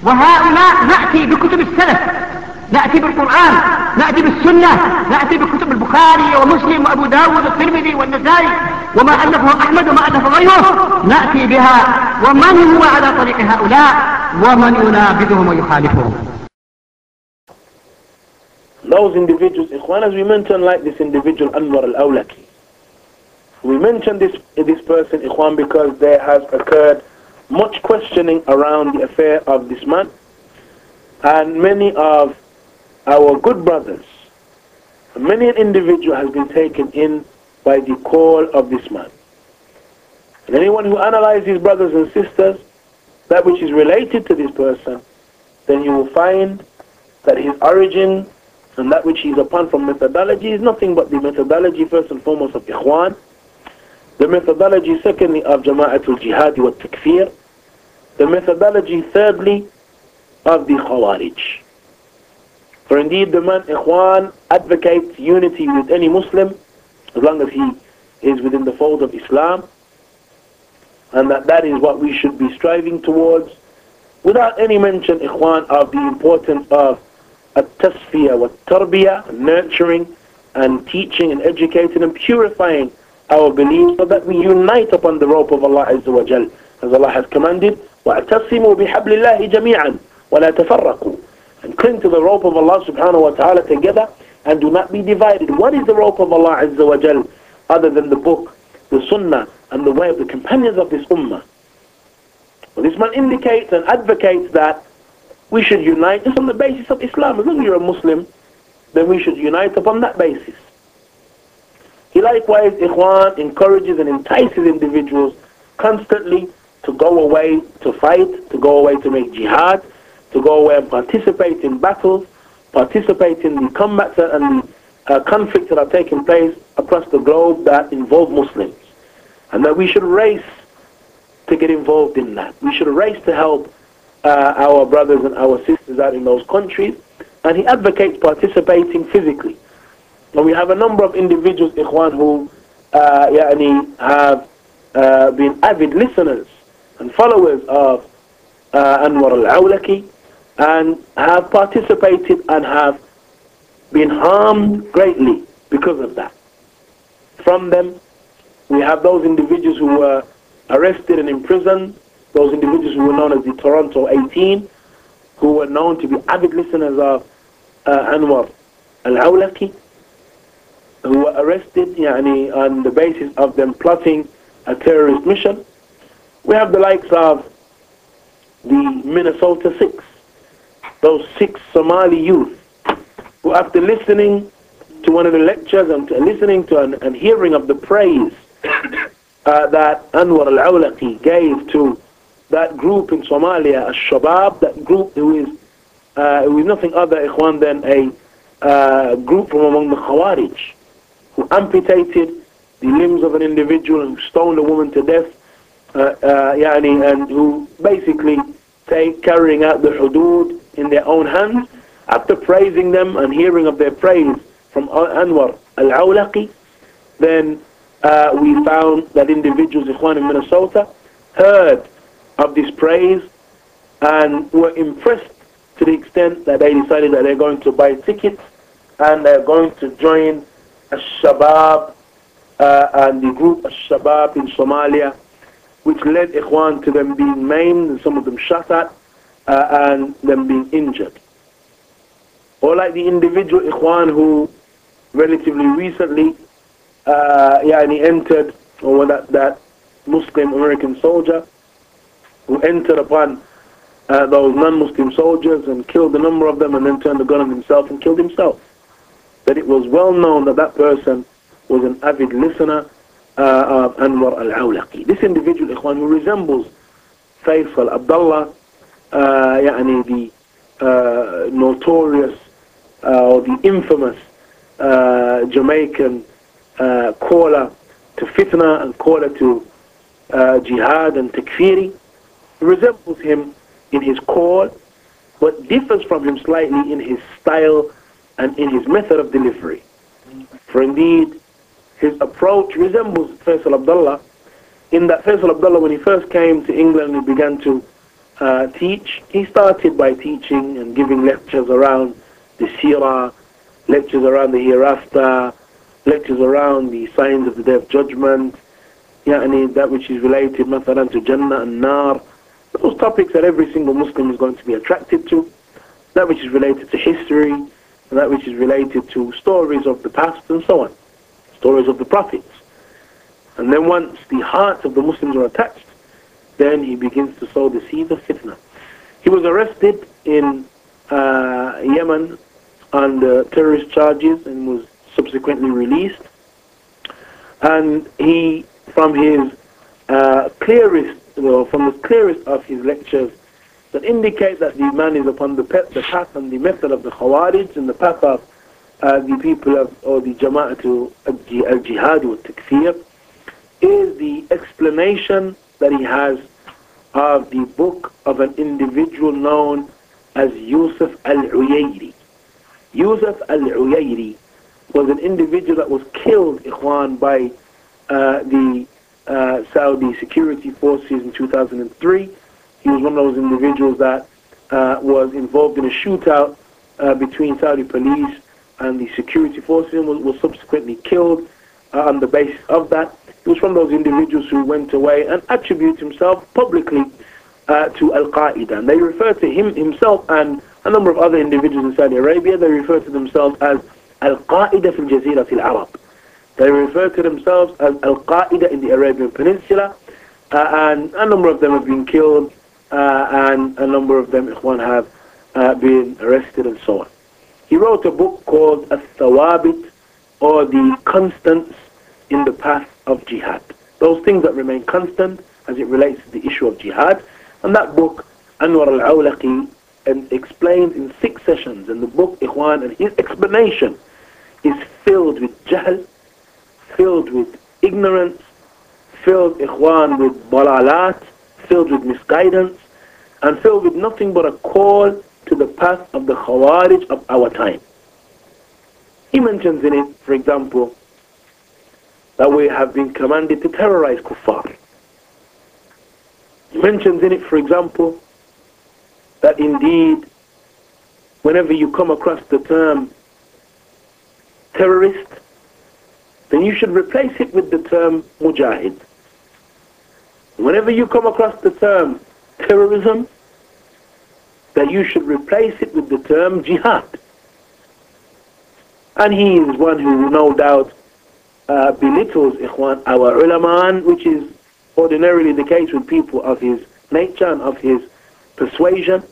وهؤلاء نأتي بكتب السلف، نأتي بالقرآن، نأتي بالسنة، نأتي بكتب البخاري ومسلم وأبو داود والترمذي والنسائي وما ألفه أحمد وما ألف غيره، نأتي بها. ومن هو على طريق هؤلاء ومن ينابذهم ويخالفهم؟ Those individuals, Ikhwan, as we mentioned, like this individual Anwar al-Awlaki. We mentioned this person, Ikhwan, because there has occurred much questioning around the affair of this man, and many of our good brothers, many an individual has been taken in by the call of this man. And anyone who analyzes, brothers and sisters, that which is related to this person, then you will find that his origin and that which he is upon from methodology is nothing but the methodology, first and foremost, of Ikhwan, the methodology, secondly, of Jama'atul Jihad wa Takfir, the methodology, thirdly, of the Khawarij. For indeed, the man, Ikhwan, advocates unity with any Muslim, as long as he is within the fold of Islam, and that is what we should be striving towards, without any mention, Ikhwan, of the importance of at-tasfiyah wa tarbiyah, nurturing and teaching and educating and purifying our beliefs, so that we unite upon the rope of Allah Azza wa Jal, as Allah has commanded, وَاعْتَصِمُوا بِحَبْلِ اللَّهِ جَمِيعًا وَلَا تَفَرَّقُوا, and cling to the rope of Allah subhanahu wa ta'ala together, and do not be divided. What is the rope of Allah Azza wa Jal other than the book, the sunnah, and the way of the companions of this ummah? Well, this man indicates and advocates that we should unite just on the basis of Islam. As long as you're a Muslim, then we should unite upon that basis. He likewise, Ikhwan, encourages and entices individuals constantly to go away to fight, to go away to make jihad, to go away and participate in battles, participate in the combats and the conflicts that are taking place across the globe that involve Muslims. And that we should race to get involved in that. We should race to help our brothers and our sisters out in those countries. And he advocates participating physically. And we have a number of individuals, Ikhwan, who have been avid listeners and followers of Anwar al-Awlaki, and have participated and have been harmed greatly because of that. From them, we have those individuals who were arrested and imprisoned, those individuals who were known as the Toronto 18, who were known to be avid listeners of Anwar al-Awlaki, who were arrested on the basis of them plotting a terrorist mission. We have the likes of the Minnesota 6, those 6 Somali youth, who after listening to one of the lectures and listening to and hearing of the praise that Anwar al-Awlaki gave to that group in Somalia, Al-Shabaab, that group who is nothing other, Ikhwan, than a group from among the Khawarij, who amputated the limbs of an individual and stoned a woman to death, and who basically carrying out the hudud in their own hands. After praising them and hearing of their praise from Anwar al-Awlaki, then we found that individuals, Ikhwan, in Minnesota heard of this praise and were impressed to the extent that they decided that they're going to buy tickets and they're going to join Al-Shabaab and the group Al-Shabaab in Somalia, which led, Ikhwan, to them being maimed and some of them shot at and them being injured. Or like the individual, Ikhwan, who relatively recently entered, or that Muslim American soldier who entered upon those non-Muslim soldiers and killed a number of them and then turned the gun on himself and killed himself. That it was well known that that person was an avid listener of Anwar al-Awlaki. This individual, Ikhwan, who resembles Faisal Abdullah, the notorious or the infamous Jamaican caller to fitna and caller to jihad and takfiri, resembles him in his call, but differs from him slightly in his style and in his method of delivery. For indeed, his approach resembles Faisal Abdullah, in that Faisal Abdullah, when he first came to England and began to teach, he started by teaching and giving lectures around the seerah, lectures around the hereafter, lectures around the signs of the Day of Judgment, that which is related مثلا to Jannah and Nar, those topics that every single Muslim is going to be attracted to, that which is related to history, and that which is related to stories of the past and so on, stories of the prophets. And then once the hearts of the Muslims are attached, then he begins to sow the seeds of fitna. He was arrested in Yemen under terrorist charges and was subsequently released. And he, from the clearest of his lectures, that indicate that the man is upon the path and the method of the Khawarij and the path of the people of, or the Jama'atu al-Jihad wa Takfir, is the explanation that he has of the book of an individual known as Yusuf al-Uyayri. Yusuf al-Uyayri was an individual that was killed, Ikhwan, by the Saudi security forces in 2003. He was one of those individuals that was involved in a shootout between Saudi police and the security forces and was subsequently killed on the basis of that. He was from those individuals who went away and attribute himself publicly to Al-Qaeda. And they refer to himself and a number of other individuals in Saudi Arabia, they refer to themselves as Al-Qaeda fil Jazeera al-Arab. They refer to themselves as Al-Qaeda in the Arabian Peninsula, and a number of them have been killed, and a number of them, Ikhwan, have been arrested and so on. He wrote a book called Al-Thawabit, or the Constants in the Path of Jihad. Those things that remain constant as it relates to the issue of jihad. And that book, Anwar al-Awlaki, explains in 6 sessions. And the book, Ikhwan, and his explanation is filled with jahl, filled with ignorance, filled, Ikhwan, with dalalat, filled with misguidance, and filled with nothing but a call to the path of the Khawarij of our time. He mentions in it, for example, that we have been commanded to terrorize kuffar. He mentions in it, for example, that indeed, whenever you come across the term terrorist, then you should replace it with the term mujahid. Whenever you come across the term terrorism, that you should replace it with the term jihad. And he is one who no doubt belittles, Ikhwan, our ulama, which is ordinarily the case with people of his nature and of his persuasion,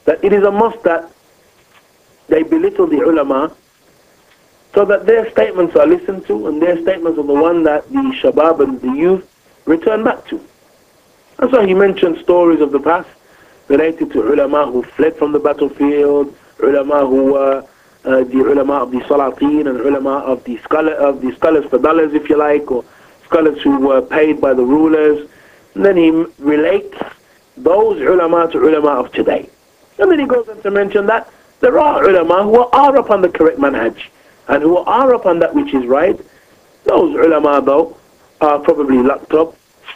that it is a must that they belittle the ulama so that their statements are listened to and their statements are the one that the shabab and the youth return back to. And so he mentioned stories of the past related to ulama who fled from the battlefield, ulama who were the ulama of the salatin and ulama of the scholars for dollars, if you like, or scholars who were paid by the rulers. And then he relates those ulama to ulama of today. And then he goes on to mention that there are ulama who are upon the correct manhaj and who are upon that which is right. Those ulama, though, are probably locked up,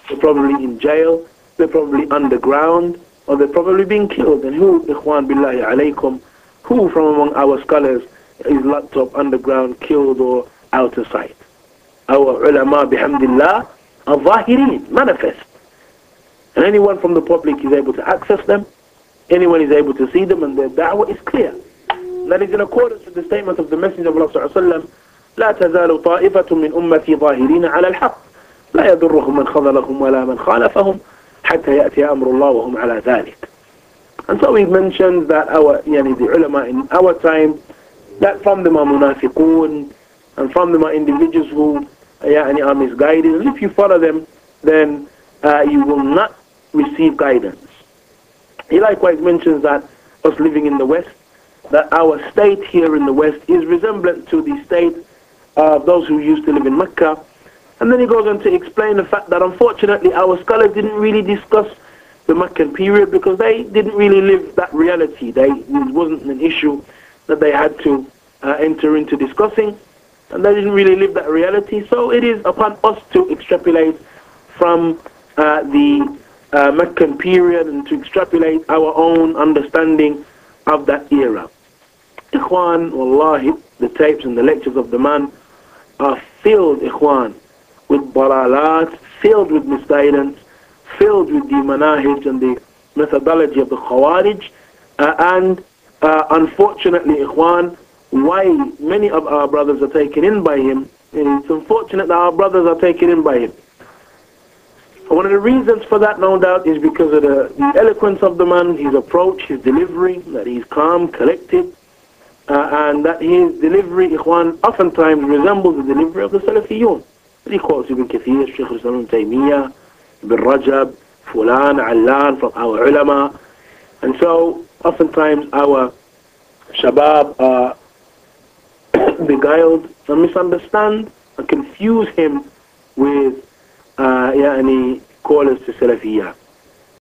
they're probably in jail, they're probably underground, or they're probably being killed. And who, ikhwan billahi alaykum, who from among our scholars is locked up, underground, killed, or out of sight? Our ulama, bihamdillah, are zahirin, manifest. And anyone from the public is able to access them, anyone is able to see them, and their da'wah is clear. And that is in accordance with the statement of the Messenger of Allah sallallahu alaihi wasallam, لا تزال طائفة من أمتي ظاهرين على الحق لا يضرهم من خذلهم ولا من خالفهم حتى يأتي أمر الله وهم على ذلك. And so he mentions that the ulama in our time, that from them are munafiqun, and from them are individuals who are misguided. And if you follow them, then you will not receive guidance. He likewise mentions that us living in the West, that our state here in the West is resemblant to the state of those who used to live in Mecca. And then he goes on to explain the fact that unfortunately our scholars didn't really discuss the Meccan period because they didn't really live that reality. It wasn't an issue that they had to enter into discussing, and they didn't really live that reality. So it is upon us to extrapolate from the Meccan period and to extrapolate our own understanding of that era. Ikhwan, wallahi, the tapes and the lectures of the man are filled, ikhwan, with dalalat, filled with misguidance, filled with the manahij and the methodology of the Khawarij, and unfortunately, ikhwan, why many of our brothers are taken in by him, it's unfortunate that our brothers are taken in by him. One of the reasons for that, no doubt, is because of the eloquence of the man, his approach, his delivery, that he's calm, collected, and that his delivery, ikhwan, oftentimes resembles the delivery of the Salafiyun. He quotes Ibn Kathir, Shaykh al-Islam ibn Taymiyyah, Ibn Rajab, Fulan, Allan, from our ulama. And so, oftentimes, our shabab are beguiled and misunderstand and confuse him with callers to Salafiyah.